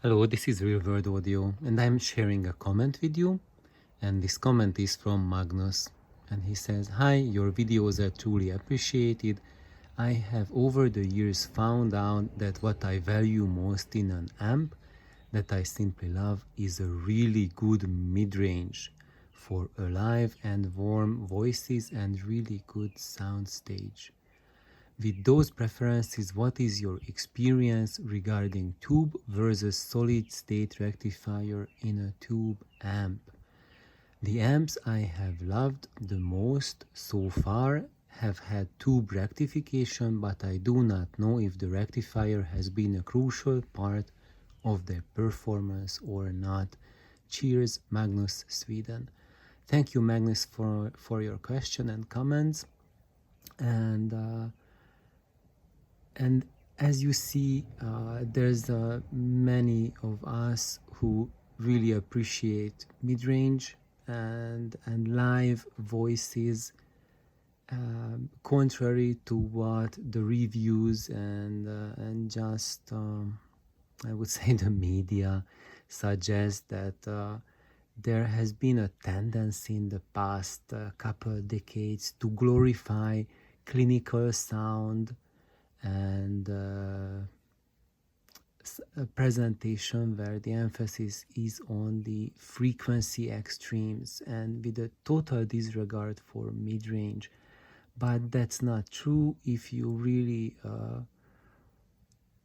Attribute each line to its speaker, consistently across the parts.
Speaker 1: Hello, this is Real World Audio, and I'm sharing a comment with you. And this comment is from Magnus. And he says, "Hi, your videos are truly appreciated. I have over the years found out that what I value most in an amp that I simply love is a really good mid-range for alive and warm voices and really good soundstage. With those preferences, what is your experience regarding tube versus solid state rectifier in a tube amp? The amps I have loved the most so far have had tube rectification, but I do not know if the rectifier has been a crucial part of their performance or not. Cheers, Magnus, Sweden." Thank you, Magnus, for your question and comments. And as you see, there's many of us who really appreciate mid-range and live voices, contrary to what the reviews and just I would say the media suggest that there has been a tendency in the past couple of decades to glorify clinical sound and a presentation where the emphasis is on the frequency extremes and with a total disregard for mid-range. But that's not true if you really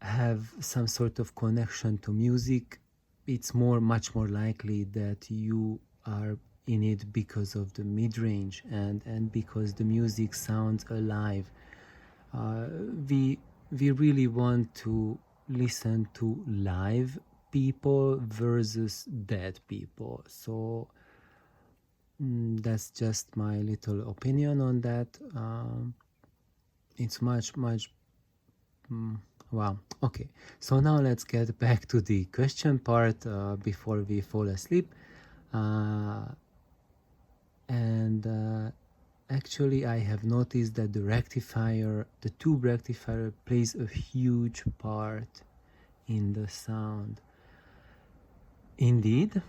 Speaker 1: have some sort of connection to music. It's much more likely that you are in it because of the mid-range and because the music sounds alive. uh, we really want to listen to live people versus dead people. So that's just my little opinion on that. It's much wow. Okay, so now let's get back to the question part before we fall asleep. uh, and Actually, I have noticed that the tube rectifier plays a huge part in the sound. Indeed,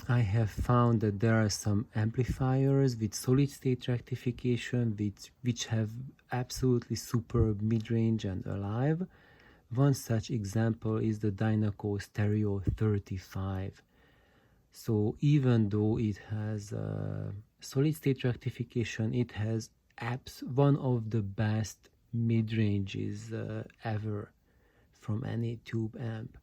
Speaker 1: I have found that there are some amplifiers with solid state rectification which have absolutely superb mid-range and alive. One such example is the Dynaco Stereo 35. So even though it has solid state rectification, it has one of the best mid-ranges ever from any tube amp.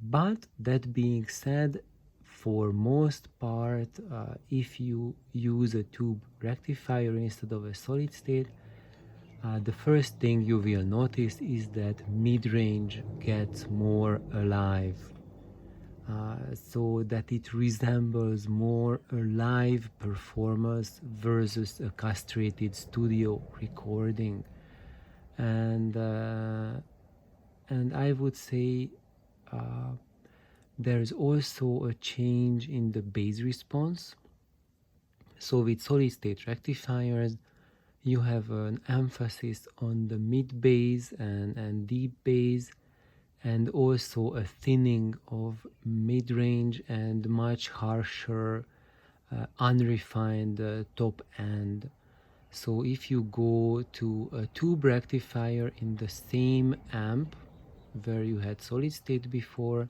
Speaker 1: But that being said, for most part, if you use a tube rectifier instead of a solid state, the first thing you will notice is that mid-range gets more alive, so that it resembles more a live performance versus a castrated studio recording. And I would say there's also a change in the bass response. So with solid state rectifiers, you have an emphasis on the mid bass and deep bass, and also a thinning of mid-range and much harsher, unrefined top end. So if you go to a tube rectifier in the same amp where you had solid state before,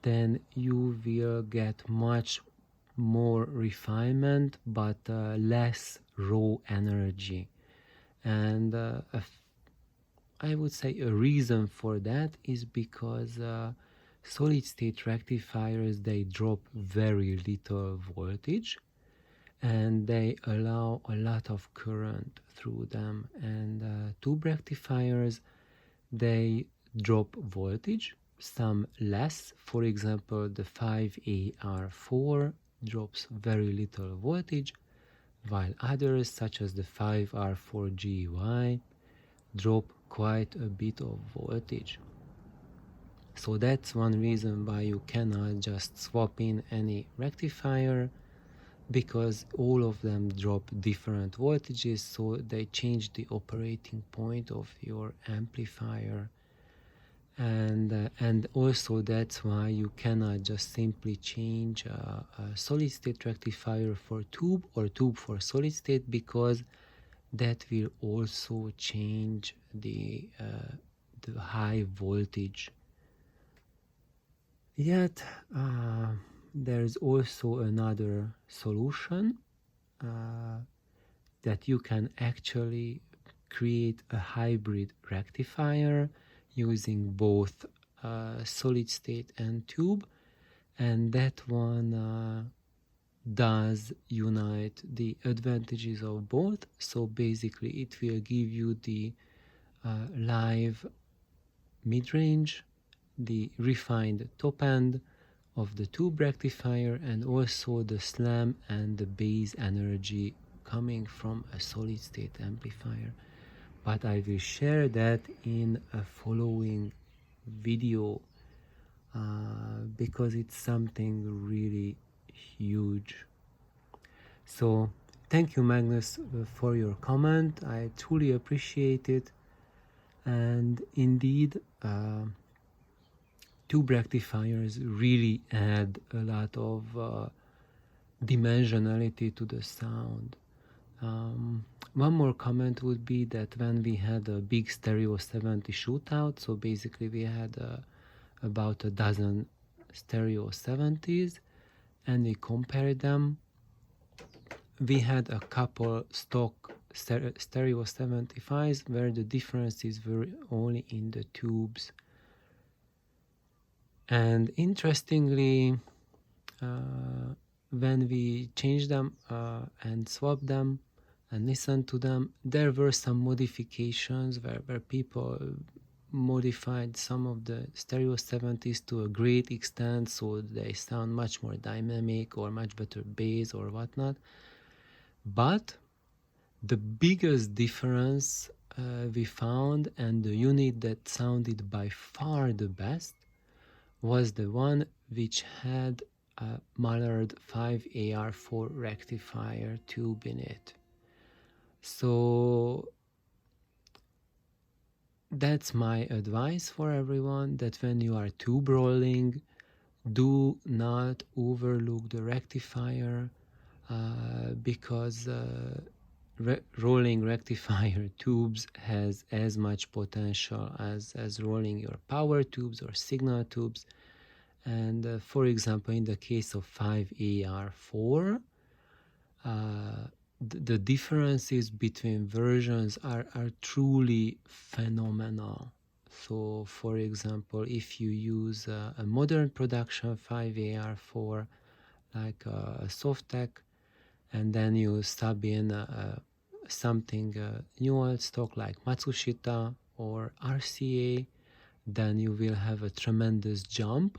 Speaker 1: then you will get much more refinement but less raw energy. And I would say a reason for that is because solid state rectifiers, they drop very little voltage and they allow a lot of current through them. And tube rectifiers, they drop voltage, some less. For example, the 5AR4 drops very little voltage, while others such as the 5R4GY drop quite a bit of voltage. So that's one reason why you cannot just swap in any rectifier, because all of them drop different voltages, so they change the operating point of your amplifier. and also that's why you cannot just simply change a solid state rectifier for tube or tube for solid state, because that will also change the high voltage. Yet there's also another solution, that you can actually create a hybrid rectifier using both solid state and tube, and that one does unite the advantages of both. So basically it will give you the live mid-range, the refined top end of the tube rectifier, and also the slam and the bass energy coming from a solid state amplifier. But I will share that in a following video because it's something really huge. So thank you, Magnus, for your comment. I truly appreciate it. And indeed, tube rectifiers really add a lot of dimensionality to the sound. One more comment would be that when we had a big Stereo 70 shootout, so basically we had about a dozen Stereo 70s, and we compared them, we had a couple stock Stereo 75s where the differences were only in the tubes. And interestingly, when we changed them and swapped them and listened to them, there were some modifications where people modified some of the Stereo 70s to a great extent, so they sound much more dynamic or much better bass or whatnot. But the biggest difference we found, and the unit that sounded by far the best, was the one which had a Mallard 5AR4 rectifier tube in it. So that's my advice for everyone, that when you are tube rolling, do not overlook the rectifier, because rolling rectifier tubes has as much potential as rolling your power tubes or signal tubes. And for example, in the case of 5AR4, the differences between versions are truly phenomenal. So for example, if you use a modern production 5AR4 like a Softtech, and then you sub in something new old stock like Matsushita or RCA, then you will have a tremendous jump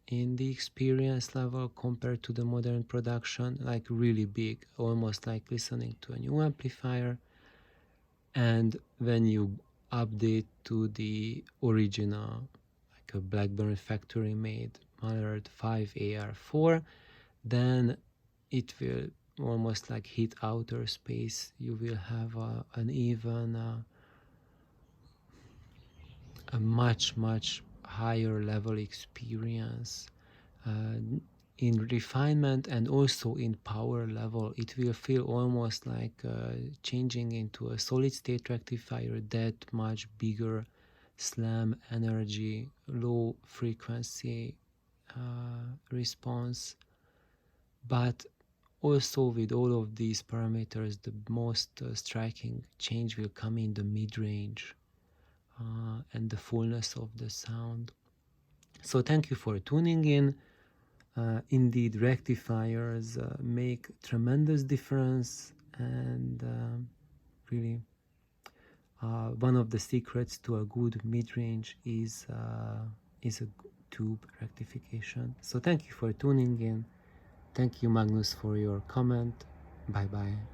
Speaker 1: in the experience level compared to the modern production, like really big, almost like listening to a new amplifier. And when you update to the original, like a Blackburn factory made Mallard 5AR4, then it will almost like hit outer space. You will have an even a much higher level experience in refinement, and also in power level. It will feel almost like changing into a solid state rectifier, that much bigger slam energy, low frequency response. But also with all of these parameters, the most striking change will come in the mid-range and the fullness of the sound. So thank you for tuning in. Indeed, rectifiers make tremendous difference, and really one of the secrets to a good mid-range is a tube rectification. So thank you for tuning in. Thank you, Magnus, for your comment. Bye bye.